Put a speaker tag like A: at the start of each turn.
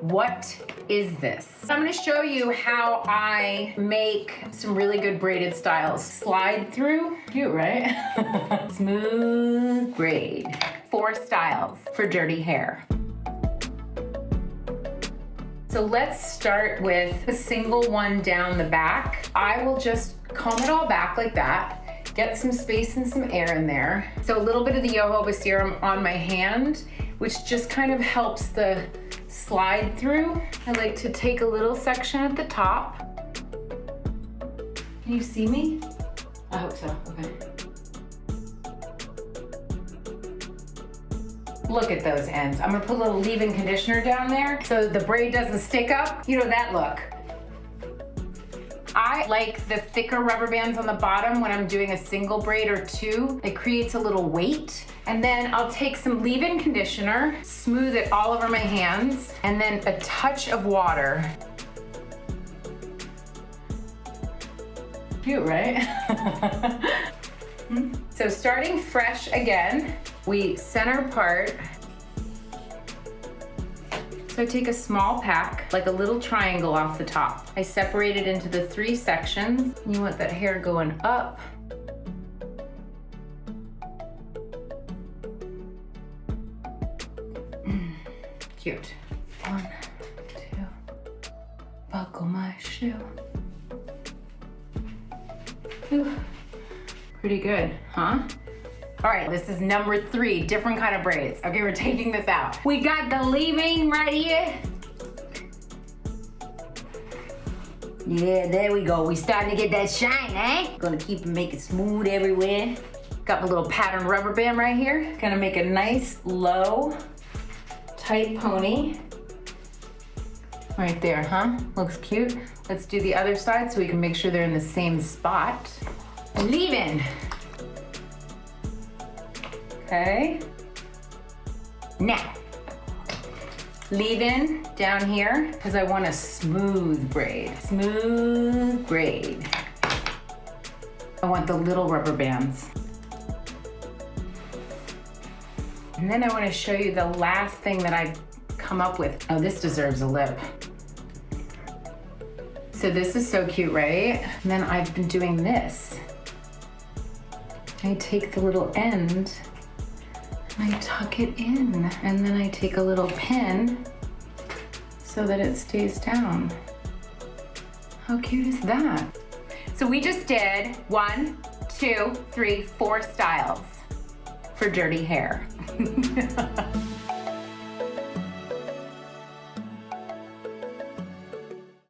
A: What is this? I'm gonna show you how I make some really good braided styles. Slide through, cute, right? Smooth braid. 4 styles for dirty hair. So let's start with a single one down the back. I will just comb it all back like that, get some space and some air in there. So a little bit of the jojoba serum on my hand, which just kind of helps the slide through. I like to take a little section at the top. Can you see me? I hope so, okay. Look at those ends. I'm gonna put a little leave-in conditioner down there so the braid doesn't stick up. You know that look. I like the thicker rubber bands on the bottom when I'm doing a single braid or 2. It creates a little weight. And then I'll take some leave-in conditioner, smooth it all over my hands, and then a touch of water. Cute, right? So starting fresh again, we center part. So I take a small pack, like a little triangle off the top. I separate it into the 3 sections. You want that hair going up. Cute. 1, 2, buckle my shoe. Whew. Pretty good, huh? All right, this is number 3, different kind of braids. Okay, we're taking this out. We got the leave-in right here. Yeah, there we go. We starting to get that shine, eh? Gonna keep it, make it smooth everywhere. Got my little pattern rubber band right here. Gonna make a nice, low, tight pony. Right there, huh? Looks cute. Let's do the other side so we can make sure they're in the same spot. Leave-in. Okay. Now, leave-in down here because I want a smooth braid. Smooth braid. I want the little rubber bands. And then I want to show you the last thing that I've come up with. Oh, this deserves a lip. So this is so cute, right? And then I've been doing this. I take the little end, and I tuck it in, and then I take a little pin so that it stays down. How cute is that? So we just did 1, 2, 3, 4 styles for dirty hair.